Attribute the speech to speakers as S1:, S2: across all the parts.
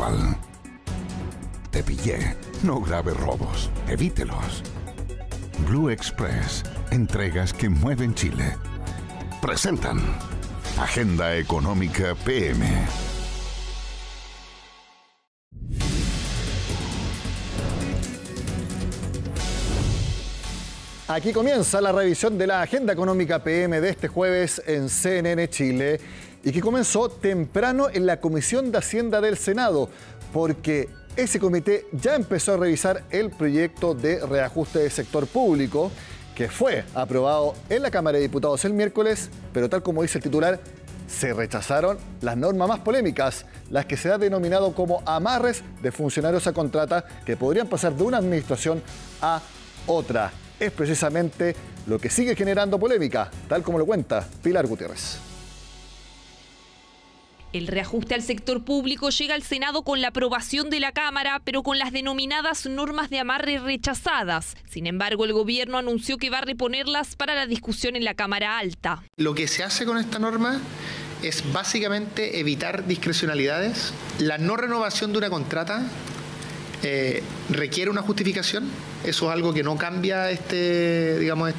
S1: virtual. Te pillé. No grave robos. Evítelos. Blue Express. Entregas que mueven Chile. Presentan Agenda Económica PM.
S2: Aquí comienza la revisión de la Agenda Económica PM de este jueves en CNN Chile y que comenzó temprano en la Comisión de Hacienda del Senado, porque ese comité ya empezó a revisar el proyecto de reajuste del sector público que fue aprobado en la Cámara de Diputados el miércoles, pero tal como dice el titular, se rechazaron las normas más polémicas, las que se ha denominado como amarres de funcionarios a contrata que podrían pasar de una administración a otra. Es precisamente lo que sigue generando polémica, tal como lo cuenta Pilar Gutiérrez.
S3: El reajuste al sector público llega al Senado con la aprobación de la Cámara, pero con las denominadas normas de amarre rechazadas. Sin embargo, el gobierno anunció que va a reponerlas para la discusión en la Cámara Alta.
S4: Lo que se hace con esta norma es básicamente evitar discrecionalidades. La no renovación de una contrata requiere una justificación. Eso es algo que no cambia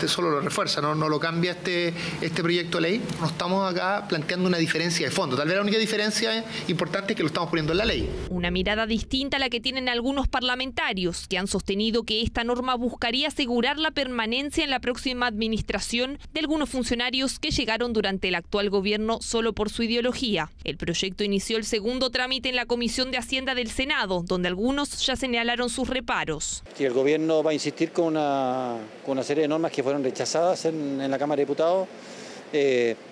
S4: solo lo refuerza, no lo cambia este proyecto de ley. No estamos acá planteando una diferencia de fondo. Tal vez la única diferencia importante es que lo estamos poniendo en la ley.
S3: Una mirada distinta a la que tienen algunos parlamentarios, que han sostenido que esta norma buscaría asegurar la permanencia en la próxima administración de algunos funcionarios que llegaron durante el actual gobierno solo por su ideología. El proyecto inició el segundo trámite en la Comisión de Hacienda del Senado, donde algunos ya señalaron sus reparos.
S5: Si el gobierno va a insistir con una serie de normas que fueron rechazadas en la Cámara de Diputados,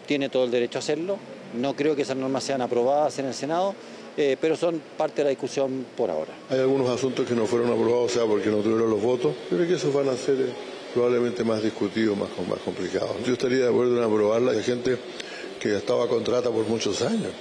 S5: tiene todo el derecho a hacerlo. No creo que esas normas sean aprobadas en el Senado, pero son parte de la discusión por ahora.
S6: Hay algunos asuntos que no fueron aprobados, porque no tuvieron los votos, pero que esos van a ser probablemente más discutidos, más complicados. Yo estaría de acuerdo en aprobarla. Hay gente que estaba a contrata por muchos años.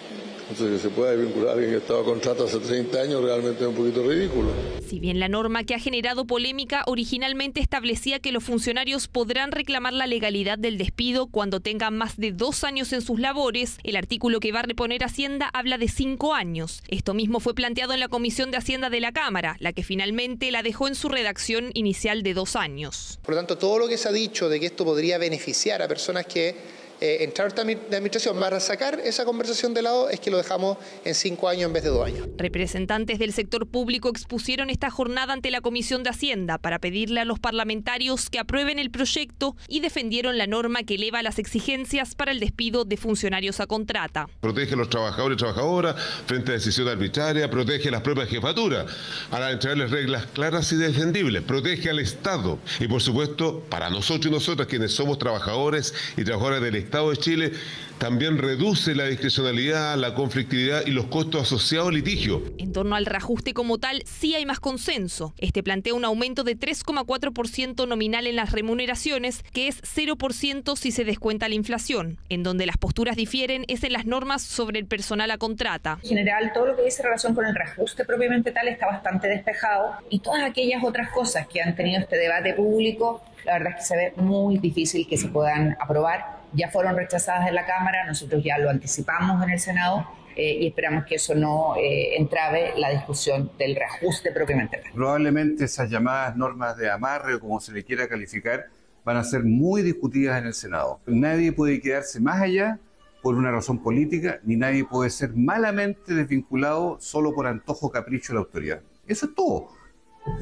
S6: Entonces, que se pueda vincular a alguien que estaba a contrato hace 30 años realmente es un poquito ridículo.
S3: Si bien la norma que ha generado polémica originalmente establecía que los funcionarios podrán reclamar la legalidad del despido cuando tengan más de 2 años en sus labores, el artículo que va a reponer Hacienda habla de 5 años. Esto mismo fue planteado en la Comisión de Hacienda de la Cámara, la que finalmente la dejó en su redacción inicial de 2 años.
S4: Por lo tanto, todo lo que se ha dicho de que esto podría beneficiar a personas que entrar a la administración, para sacar esa conversación de lado, es que lo dejamos en 5 años en vez de 2 años.
S3: Representantes del sector público expusieron esta jornada ante la Comisión de Hacienda para pedirle a los parlamentarios que aprueben el proyecto y defendieron la norma que eleva las exigencias para el despido de funcionarios a contrata.
S7: Protege a los trabajadores y trabajadoras frente a decisiones arbitrarias, protege a las propias jefaturas al entregarles reglas claras y defendibles, protege al Estado y, por supuesto, para nosotros y nosotras quienes somos trabajadores y trabajadoras del Estado de Chile, también reduce la discrecionalidad, la conflictividad y los costos asociados al litigio.
S3: En torno al reajuste como tal, sí hay más consenso. Este plantea un aumento de 3,4% nominal en las remuneraciones, que es 0% si se descuenta la inflación. En donde las posturas difieren es en las normas sobre el personal a contrata.
S8: En general, todo lo que dice relación con el reajuste propiamente tal está bastante despejado, y todas aquellas otras cosas que han tenido este debate público, la verdad es que se ve muy difícil que se puedan aprobar. Ya fueron rechazadas en la Cámara, nosotros ya lo anticipamos en el Senado y esperamos que eso no entrave la discusión del reajuste propiamente tal.
S9: Probablemente esas llamadas normas de amarre, o como se le quiera calificar, van a ser muy discutidas en el Senado. Nadie puede quedarse más allá por una razón política, ni nadie puede ser malamente desvinculado solo por antojo, capricho de la autoridad. Eso es todo.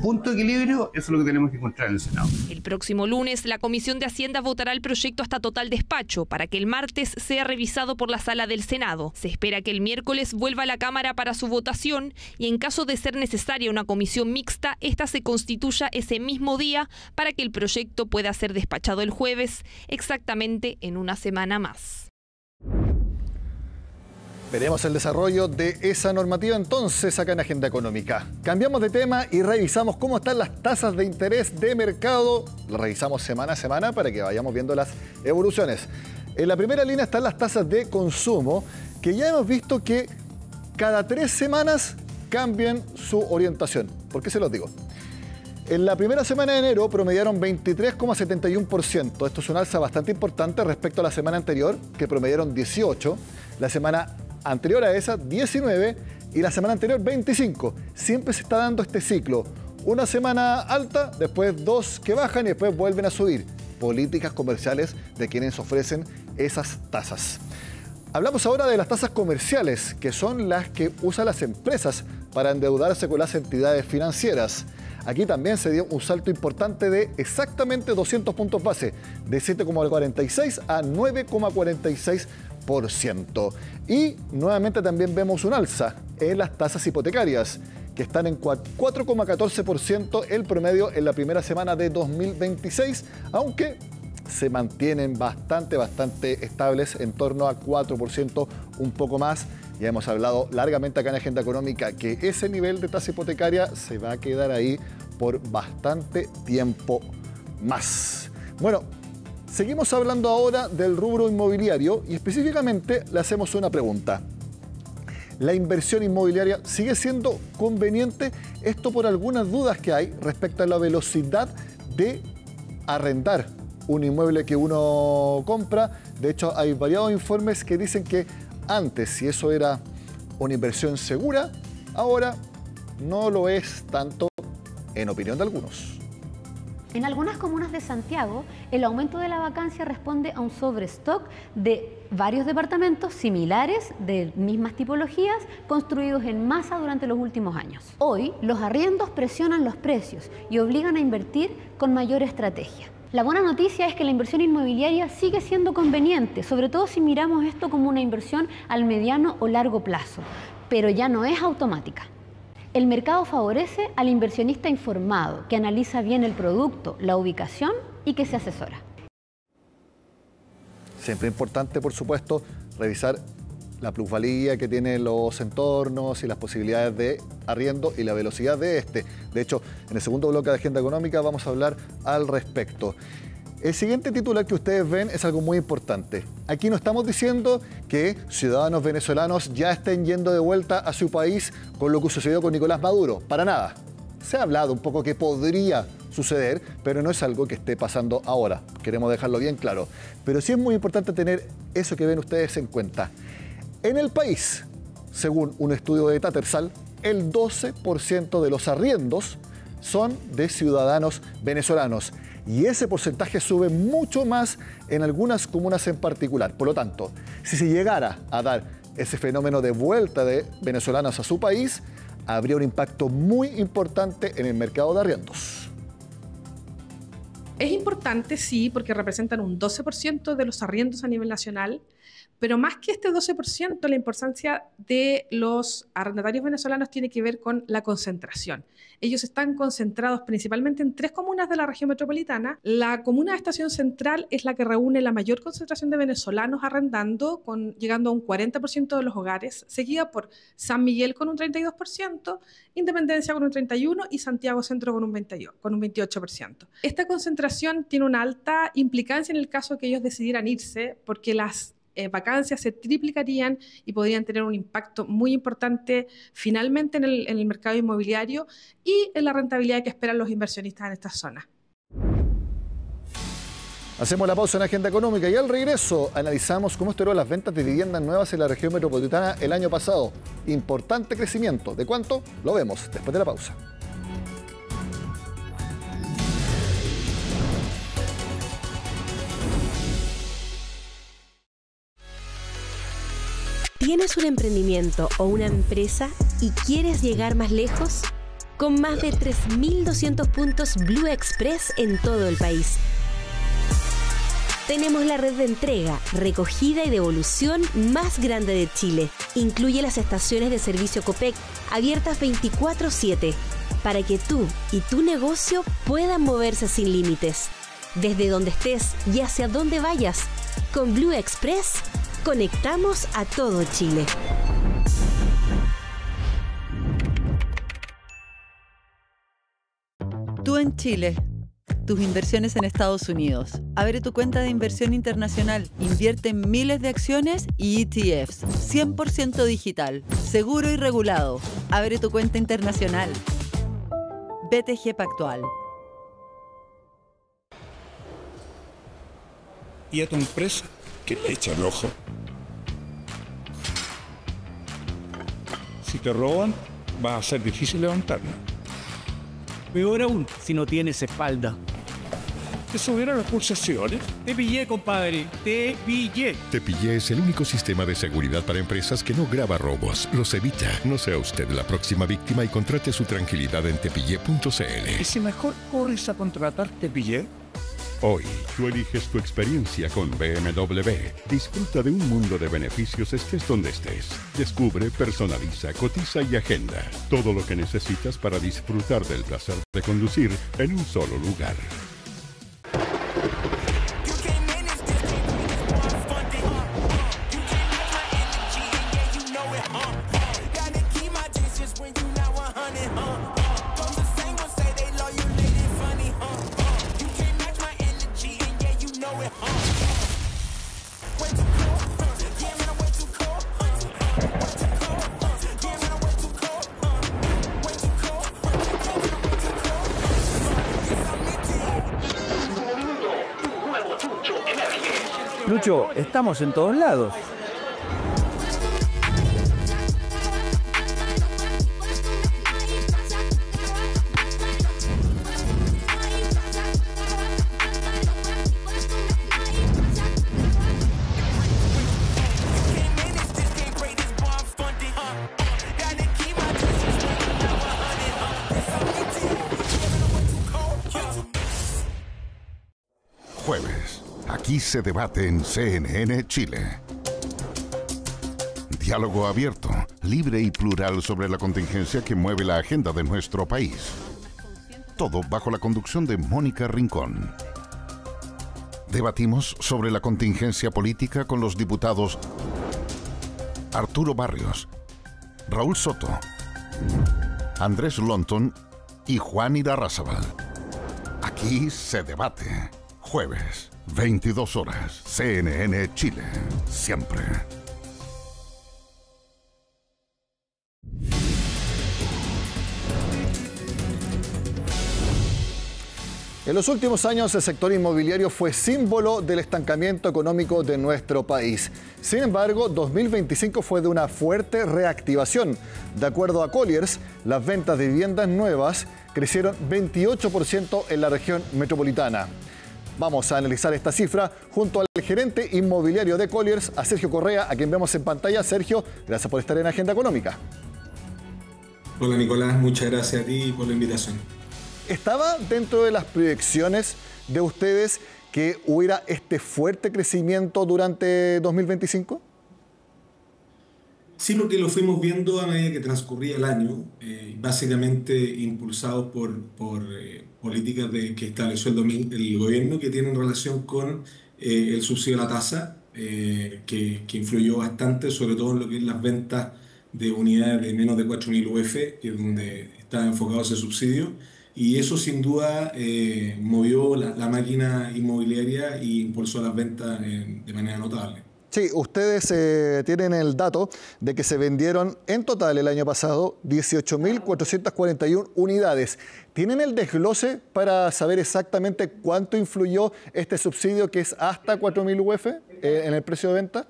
S9: Punto de equilibrio, eso es lo que tenemos que encontrar en el Senado.
S3: El próximo lunes, la Comisión de Hacienda votará el proyecto hasta total despacho para que el martes sea revisado por la Sala del Senado. Se espera que el miércoles vuelva a la Cámara para su votación y, en caso de ser necesaria una comisión mixta, esta se constituya ese mismo día para que el proyecto pueda ser despachado el jueves, exactamente en una semana más.
S2: Veremos el desarrollo de esa normativa entonces acá en Agenda Económica. Cambiamos de tema y revisamos cómo están las tasas de interés de mercado. Lo revisamos semana a semana para que vayamos viendo las evoluciones. En la primera línea están las tasas de consumo, que ya hemos visto que cada 3 semanas cambian su orientación. ¿Por qué se los digo? En la primera semana de enero promediaron 23,71%. Esto es un alza bastante importante respecto a la semana anterior, que promediaron 18%. La semana anterior a esa, 19%. y la semana anterior 25. Siempre se está dando este ciclo. Una semana alta, después 2 que bajan y después vuelven a subir. Políticas comerciales de quienes ofrecen esas tasas. Hablamos ahora de las tasas comerciales, que son las que usan las empresas para endeudarse con las entidades financieras. Aquí también se dio un salto importante de exactamente 200 puntos base, de 7,46 a 9,46%. Y nuevamente también vemos un alza en las tasas hipotecarias, que están en 4,14% el promedio en la primera semana de 2026, aunque se mantienen bastante estables, en torno a 4%, un poco más. Ya hemos hablado largamente acá en Agenda Económica que ese nivel de tasa hipotecaria se va a quedar ahí por bastante tiempo más. Bueno, seguimos hablando ahora del rubro inmobiliario y específicamente le hacemos una pregunta. ¿La inversión inmobiliaria sigue siendo conveniente? Esto por algunas dudas que hay respecto a la velocidad de arrendar un inmueble que uno compra. De hecho, hay variados informes que dicen que antes, si eso era una inversión segura, ahora no lo es tanto, en opinión de algunos.
S10: En algunas comunas de Santiago, el aumento de la vacancia responde a un sobrestock de varios departamentos similares de mismas tipologías construidos en masa durante los últimos años. Hoy, los arriendos presionan los precios y obligan a invertir con mayor estrategia. La buena noticia es que la inversión inmobiliaria sigue siendo conveniente, sobre todo si miramos esto como una inversión al mediano o largo plazo, pero ya no es automática. El mercado favorece al inversionista informado, que analiza bien el producto, la ubicación y que se asesora.
S2: Siempre importante, por supuesto, revisar la plusvalía que tienen los entornos y las posibilidades de arriendo y la velocidad de este. De hecho, en el segundo bloque de Agenda Económica vamos a hablar al respecto. El siguiente titular que ustedes ven es algo muy importante. Aquí no estamos diciendo que ciudadanos venezolanos ya estén yendo de vuelta a su país con lo que sucedió con Nicolás Maduro. Para nada. Se ha hablado un poco que podría suceder, pero no es algo que esté pasando ahora. Queremos dejarlo bien claro. Pero sí es muy importante tener eso que ven ustedes en cuenta. En el país, según un estudio de Tattersall, el 12% de los arriendos son de ciudadanos venezolanos. Y ese porcentaje sube mucho más en algunas comunas en particular. Por lo tanto, si se llegara a dar ese fenómeno de vuelta de venezolanos a su país, habría un impacto muy importante en el mercado de arriendos.
S11: Es importante, sí, porque representan un 12% de los arriendos a nivel nacional, pero más que este 12%, la importancia de los arrendatarios venezolanos tiene que ver con la concentración. Ellos están concentrados principalmente en 3 comunas de la región metropolitana. La comuna de Estación Central es la que reúne la mayor concentración de venezolanos arrendando, llegando a un 40% de los hogares, seguida por San Miguel con un 32%, Independencia con un 31% y Santiago Centro con un 28%. Esta concentración tiene una alta implicancia en el caso de que ellos decidieran irse, porque las vacancias se triplicarían y podrían tener un impacto muy importante finalmente en el mercado inmobiliario y en la rentabilidad que esperan los inversionistas en esta zona.
S2: Hacemos la pausa en Agenda Económica y al regreso analizamos cómo estuvieron las ventas de viviendas nuevas en la región metropolitana el año pasado. Importante crecimiento. ¿De cuánto? Lo vemos después de la pausa.
S12: ¿Tienes un emprendimiento o una empresa y quieres llegar más lejos? Con más de 3.200 puntos Blue Express en todo el país. Tenemos la red de entrega, recogida y devolución más grande de Chile. Incluye las estaciones de servicio Copec, abiertas 24/7, para que tú y tu negocio puedan moverse sin límites. Desde donde estés y hacia donde vayas, con Blue Express conectamos a todo Chile.
S13: Tú en Chile, tus inversiones en Estados Unidos. Abre tu cuenta de inversión internacional, invierte en miles de acciones y ETFs, 100% digital, seguro y regulado. Abre tu cuenta internacional. BTG Pactual.
S14: ¿Y a tu empresa qué le echa el ojo? si te roban, va a ser difícil levantarla.
S15: Peor aún, si no tienes espalda.
S14: ¿Te subieron las pulsaciones?
S15: Te pillé, compadre, te pillé.
S16: Te pillé es el único sistema de seguridad para empresas que no graba robos, los evita. No sea usted la próxima víctima y contrate su tranquilidad en tepillé.cl.
S14: ¿Y si mejor corres a contratar Tepillé?
S16: Hoy, tú eliges tu experiencia con BMW. Disfruta de un mundo de beneficios estés donde estés. Descubre, personaliza, cotiza y agenda. Todo lo que necesitas para disfrutar del placer de conducir en un solo lugar.
S15: Lucho, estamos en todos lados.
S1: Jueves. Aquí se debate en CNN Chile. Diálogo abierto, libre y plural sobre la contingencia que mueve la agenda de nuestro país. Todo bajo la conducción de Mónica Rincón. Debatimos sobre la contingencia política con los diputados Arturo Barrios, Raúl Soto, Andrés Lonton y Juan Irarrázaval. Aquí se debate. Jueves, 22 horas, CNN Chile, siempre.
S2: En los últimos años, el sector inmobiliario fue símbolo del estancamiento económico de nuestro país. Sin embargo, 2025 fue de una fuerte reactivación. De acuerdo a Colliers, las ventas de viviendas nuevas crecieron 28% en la región metropolitana. Vamos a analizar esta cifra junto al gerente inmobiliario de Colliers, a Sergio Correa, a quien vemos en pantalla. Sergio, gracias por estar en Agenda Económica.
S17: Hola Nicolás, muchas gracias a ti por la invitación.
S2: ¿Estaba dentro de las proyecciones de ustedes que hubiera este fuerte crecimiento durante 2025?
S17: Sí, porque lo fuimos viendo a medida que transcurría el año, básicamente impulsados por políticas que estableció el gobierno que tienen relación con el subsidio a la tasa, que influyó bastante, sobre todo en lo que es las ventas de unidades de menos de 4.000 UF, que es donde está enfocado ese subsidio. Y eso sin duda movió la máquina inmobiliaria e impulsó las ventas de manera notable.
S2: Sí, ustedes tienen el dato de que se vendieron en total el año pasado 18.441 unidades. ¿Tienen el desglose para saber exactamente cuánto influyó este subsidio que es hasta 4.000 UF en el precio de venta?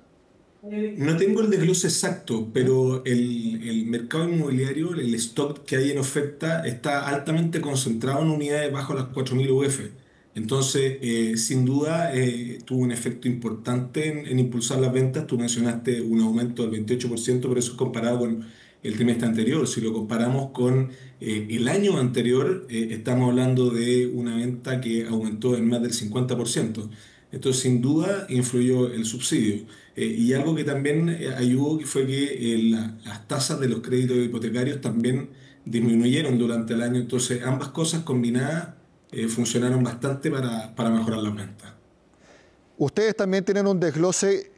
S17: No tengo el desglose exacto, pero el mercado inmobiliario, el stock que hay en oferta, está altamente concentrado en unidades bajo las 4.000 UF. Entonces, sin duda, tuvo un efecto importante en impulsar las ventas. Tú mencionaste un aumento del 28%, pero eso es comparado con el trimestre anterior. Si lo comparamos con el año anterior, estamos hablando de una venta que aumentó en más del 50%. Entonces, sin duda, influyó el subsidio. Y algo que también ayudó fue que las tasas de los créditos hipotecarios también disminuyeron durante el año. Entonces, ambas cosas combinadas funcionaron bastante para mejorar las ventas.
S2: Ustedes también tienen un desglose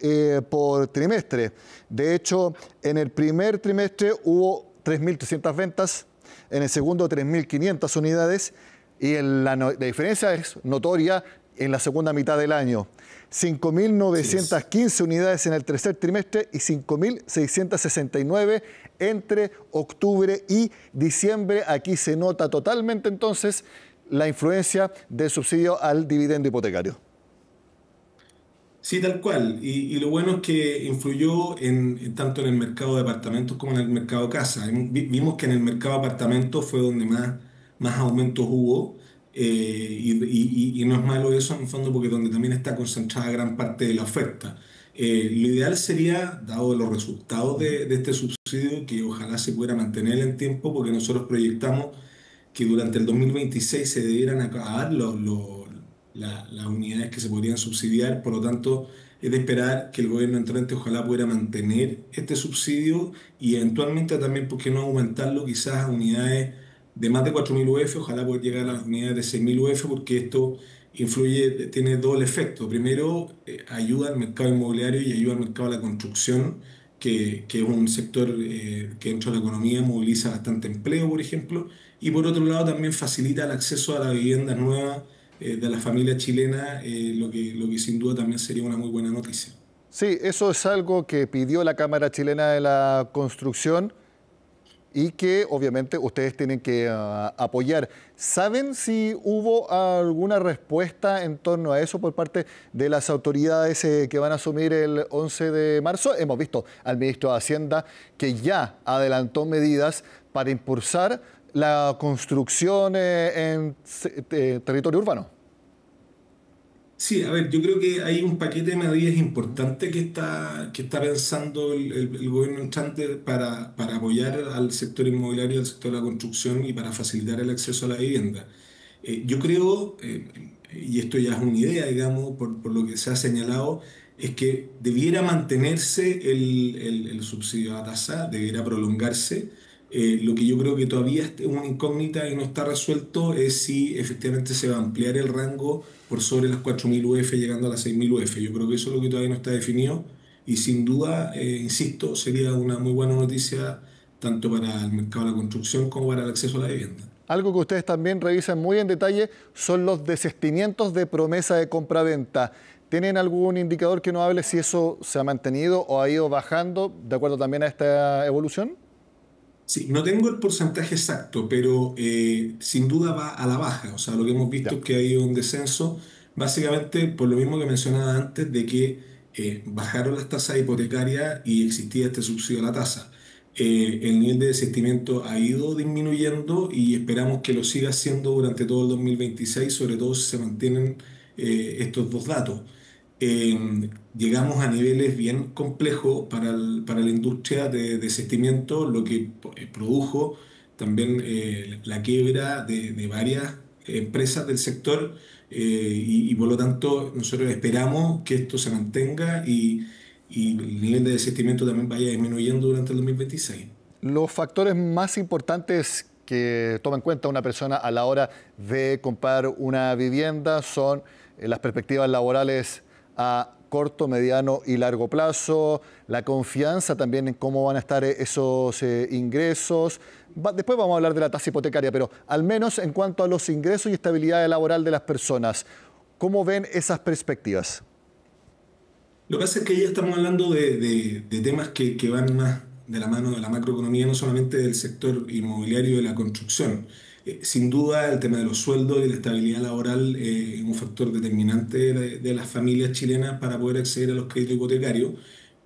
S2: por trimestre. De hecho, en el primer trimestre hubo 3.300 ventas, en el segundo 3.500 unidades y la diferencia es notoria en la segunda mitad del año. 5.915 unidades en el tercer trimestre y 5.669 entre octubre y diciembre. Aquí se nota totalmente entonces la influencia del subsidio al dividendo hipotecario.
S17: Sí, tal cual. Y lo bueno es que influyó tanto en el mercado de departamentos como en el mercado de casa. Vimos que en el mercado de apartamentos fue donde más aumentos hubo. Y no es malo eso en el fondo porque donde también está concentrada gran parte de la oferta. Lo ideal sería, dado los resultados de este subsidio, que ojalá se pudiera mantener en el tiempo, porque nosotros proyectamos que durante el 2026 se debieran acabar las unidades que se podrían subsidiar. Por lo tanto, es de esperar que el gobierno entrante ojalá pudiera mantener este subsidio y eventualmente también, ¿por qué no aumentarlo quizás a unidades de más de 4.000 UF? Ojalá pueda llegar a las unidades de 6.000 UF, porque esto tiene doble efecto. Primero, ayuda al mercado inmobiliario y ayuda al mercado de la construcción, que es un sector que dentro de la economía moviliza bastante empleo, por ejemplo, y por otro lado también facilita el acceso a la vivienda nueva de la familia chilena, lo que sin duda también sería una muy buena noticia.
S2: Sí, eso es algo que pidió la Cámara Chilena de la Construcción y que obviamente ustedes tienen que apoyar. ¿Saben si hubo alguna respuesta en torno a eso por parte de las autoridades que van a asumir el 11 de marzo? Hemos visto al ministro de Hacienda que ya adelantó medidas para impulsar la construcción en territorio urbano.
S17: Sí, a ver, yo creo que hay un paquete de medidas importante que está pensando el gobierno entrante para apoyar al sector inmobiliario, al sector de la construcción y para facilitar el acceso a la vivienda. Yo creo, y esto ya es una idea, digamos, por lo que se ha señalado, es que debiera mantenerse el subsidio a la tasa, debiera prolongarse. Lo que yo creo que todavía es una incógnita y no está resuelto es si efectivamente se va a ampliar el rango por sobre las 4.000 UF llegando a las 6.000 UF. Yo creo que eso es lo que todavía no está definido y sin duda, insisto, sería una muy buena noticia tanto para el mercado de la construcción como para el acceso a la vivienda.
S2: Algo que ustedes también revisan muy en detalle son los desistimientos de promesa de compraventa. ¿Tienen algún indicador que nos hable si eso se ha mantenido o ha ido bajando de acuerdo también a esta evolución?
S17: Sí, no tengo el porcentaje exacto, pero sin duda va a la baja. O sea, lo que hemos visto es que ha ido un descenso, básicamente por lo mismo que mencionaba antes, de que bajaron las tasas hipotecarias y existía este subsidio a la tasa. El nivel de desistimiento ha ido disminuyendo y esperamos que lo siga haciendo durante todo el 2026, sobre todo si se mantienen estos dos datos. Llegamos a niveles bien complejos para la industria de desistimiento, lo que produjo también la quiebra de varias empresas del sector y por lo tanto nosotros esperamos que esto se mantenga y el nivel de desistimiento también vaya disminuyendo durante el 2026.
S2: Los factores más importantes que toma en cuenta una persona a la hora de comprar una vivienda son las perspectivas laborales a corto, mediano y largo plazo, la confianza también en cómo van a estar esos ingresos. Después vamos a hablar de la tasa hipotecaria, pero al menos en cuanto a los ingresos y estabilidad laboral de las personas, ¿cómo ven esas perspectivas?
S17: Lo que pasa es que ya estamos hablando de temas que van más de la mano de la macroeconomía, no solamente del sector inmobiliario y de la construcción. Sin duda, el tema de los sueldos y la estabilidad laboral es un factor determinante de las familias chilenas para poder acceder a los créditos hipotecarios,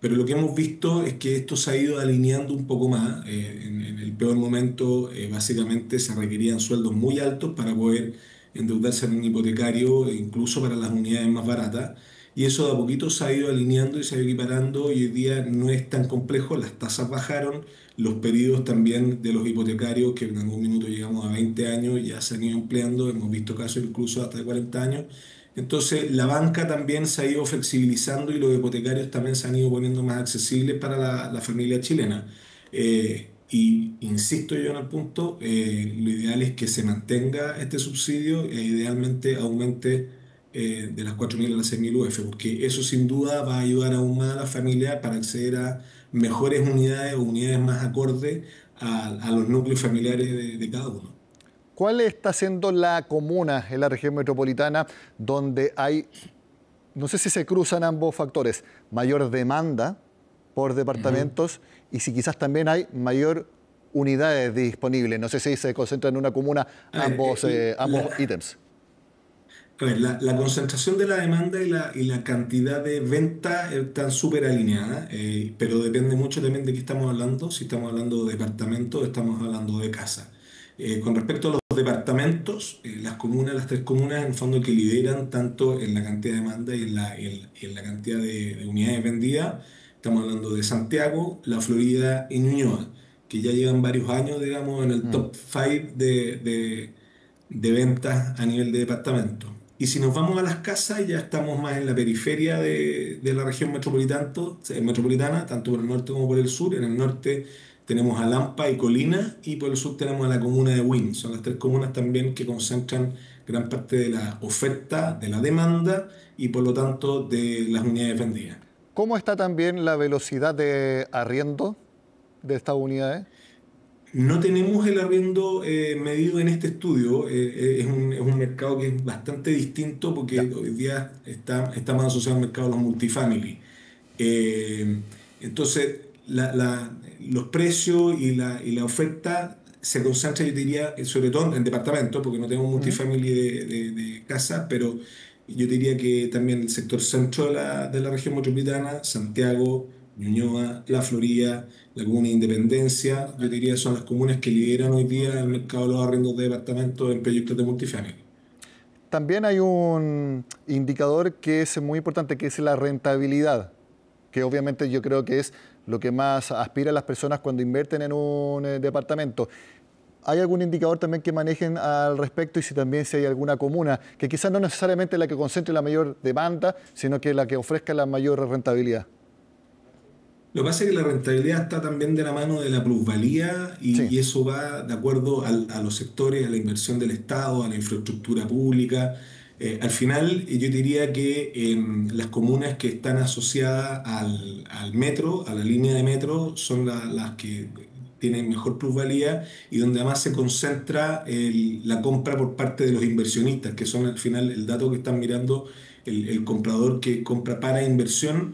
S17: pero lo que hemos visto es que esto se ha ido alineando un poco más. En el peor momento, básicamente, se requerían sueldos muy altos para poder endeudarse en un hipotecario, incluso para las unidades más baratas. Y eso de a poquito se ha ido alineando y se ha ido equiparando y hoy día no es tan complejo, las tasas bajaron, los periodos también de los hipotecarios, que en algún minuto llegamos a 20 años, ya se han ido empleando, hemos visto casos incluso hasta de 40 años. Entonces la banca también se ha ido flexibilizando y los hipotecarios también se han ido poniendo más accesibles para la familia chilena. Y insisto yo en el punto, lo ideal es que se mantenga este subsidio e idealmente aumente de las 4.000 a las 6.000 UF, porque eso sin duda va a ayudar aún más a la familia para acceder a mejores unidades o unidades más acordes a los núcleos familiares de cada uno.
S2: ¿Cuál está siendo la comuna en la región metropolitana donde hay, no sé si se cruzan ambos factores, mayor demanda por departamentos y si quizás también hay mayor unidades disponibles? No sé si se concentran en una comuna ambos ítems.
S17: A ver, la concentración de la demanda y la cantidad de ventas están súper alineadas, pero depende mucho también de qué estamos hablando, si estamos hablando de departamentos o estamos hablando de casa. Con respecto a los departamentos, las tres comunas en el fondo que lideran tanto en la cantidad de demanda y en la cantidad de unidades vendidas, estamos hablando de Santiago, La Florida y Ñuñoa, que ya llevan varios años, digamos, en el top 5 de ventas a nivel de departamento. Y si nos vamos a las casas, ya estamos más en la periferia de la región metropolitana, tanto por el norte como por el sur. En el norte tenemos a Lampa y Colina, y por el sur tenemos a la comuna de Huin. Son las tres comunas también que concentran gran parte de la oferta, de la demanda y por lo tanto de las unidades vendidas.
S2: ¿Cómo está también la velocidad de arriendo de estas unidades?
S17: No tenemos el arriendo medido en este estudio. Es un mercado que es bastante distinto porque hoy día está más asociado al mercado de los multifamily. Entonces, los precios y la oferta se concentra, yo diría, sobre todo en departamentos, porque no tenemos multifamily de casa, pero yo diría que también el sector centro de la región metropolitana, Santiago, Ñuñoa, La Florida, la comuna de Independencia, yo diría son las comunas que lideran hoy día el mercado de los arriendos de departamentos en proyectos de multifamily.
S2: También hay un indicador que es muy importante, que es la rentabilidad, que obviamente yo creo que es lo que más aspiran las personas cuando invierten en un departamento. ¿Hay algún indicador también que manejen al respecto? Y si hay alguna comuna que quizás no necesariamente la que concentre la mayor demanda, sino que la que ofrezca la mayor rentabilidad.
S17: Lo que pasa es que la rentabilidad está también de la mano de la plusvalía y eso va de acuerdo a los sectores, a la inversión del Estado, a la infraestructura pública. Al final, yo diría que las comunas que están asociadas al metro, a la línea de metro, son las que tienen mejor plusvalía y donde además se concentra la compra por parte de los inversionistas, que son al final el dato que están mirando el comprador que compra para inversión.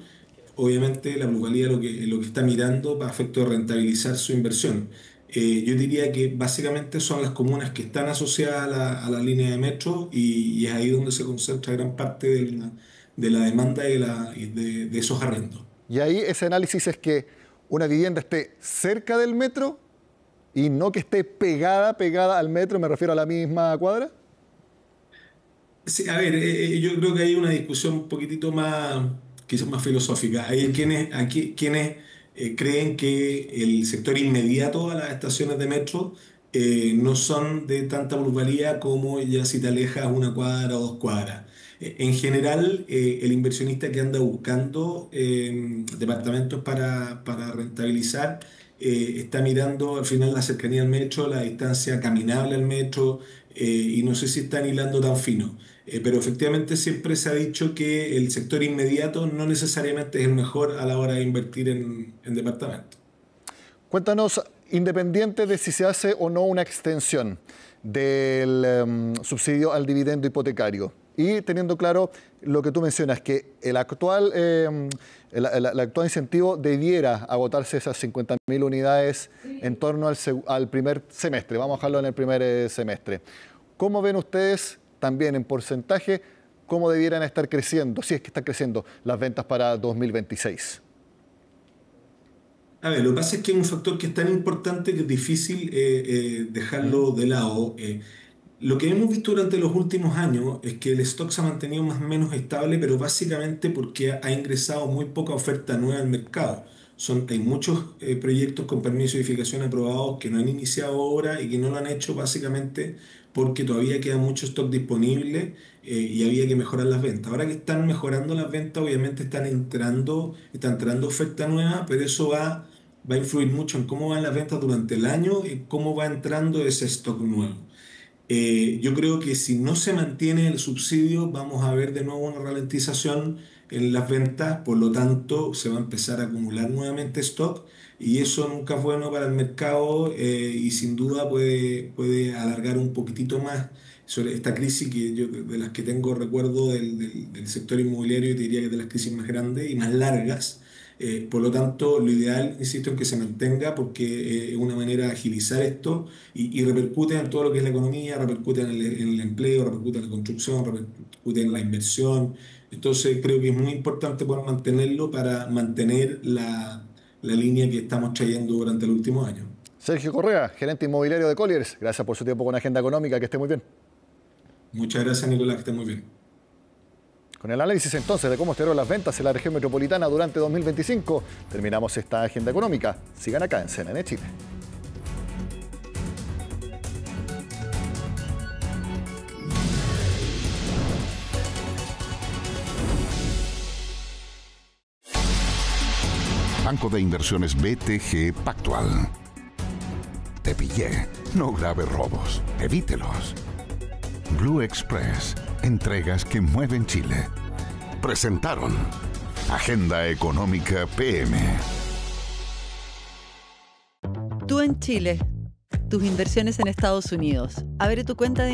S17: Obviamente la plusvalía lo que está mirando para efecto de rentabilizar su inversión. Yo diría que básicamente son las comunas que están asociadas a la línea de metro y es ahí donde se concentra gran parte de la demanda y de esos arrendos.
S2: Y ahí ese análisis es que una vivienda esté cerca del metro y no que esté pegada al metro, me refiero a la misma cuadra.
S17: Sí, a ver, yo creo que hay una discusión un poquitito más, quizás más filosófica. Hay quienes creen que el sector inmediato a las estaciones de metro no son de tanta plusvalía como ya si te alejas una cuadra o 2 cuadras. En general, el inversionista que anda buscando departamentos para rentabilizar está mirando al final la cercanía al metro, la distancia caminable al metro y no sé si están hilando tan fino. Pero efectivamente siempre se ha dicho que el sector inmediato no necesariamente es el mejor a la hora de invertir en departamentos.
S2: Cuéntanos, independiente de si se hace o no una extensión del subsidio al dividendo hipotecario y teniendo claro lo que tú mencionas, que el actual incentivo debiera agotarse esas 50.000 unidades en torno al primer semestre, vamos a dejarlo en el primer semestre. ¿Cómo ven ustedes también en porcentaje cómo debieran estar creciendo, si es que están creciendo, las ventas para 2026?
S17: A ver, lo que pasa es que hay un factor que es tan importante que es difícil dejarlo de lado. Lo que hemos visto durante los últimos años es que el stock se ha mantenido más o menos estable, pero básicamente porque ha ingresado muy poca oferta nueva al mercado. Hay muchos proyectos con permiso de edificación aprobados que no han iniciado obra y que no lo han hecho básicamente porque todavía queda mucho stock disponible y había que mejorar las ventas. Ahora que están mejorando las ventas, obviamente está entrando oferta nueva, pero eso va a influir mucho en cómo van las ventas durante el año y cómo va entrando ese stock nuevo. Yo creo que si no se mantiene el subsidio, vamos a ver de nuevo una ralentización en las ventas, por lo tanto se va a empezar a acumular nuevamente stock y eso nunca es bueno para el mercado y sin duda puede alargar un poquitito más sobre esta crisis que yo de las que tengo recuerdo del sector inmobiliario, te diría que es de las crisis más grandes y más largas. Por lo tanto, lo ideal, insisto, en que se mantenga porque es una manera de agilizar esto y repercute en todo lo que es la economía, repercute en el empleo, repercute en la construcción, repercute en la inversión. Entonces, creo que es muy importante poder mantenerlo para mantener la línea que estamos trayendo durante el último año.
S2: Sergio Correa, gerente inmobiliario de Colliers, gracias por su tiempo con Agenda Económica, que esté muy bien.
S17: Muchas gracias, Nicolás, que esté muy bien.
S2: Con el análisis entonces de cómo estuvieron las ventas en la región metropolitana durante 2025, terminamos esta Agenda Económica. Sigan acá en CNN Chile.
S1: Banco de Inversiones BTG Pactual. Te pillé. No grave robos. Evítelos. Blue Express. Entregas que mueven Chile. Presentaron Agenda Económica PM.
S13: Tú en Chile. Tus inversiones en Estados Unidos. Abre tu cuenta de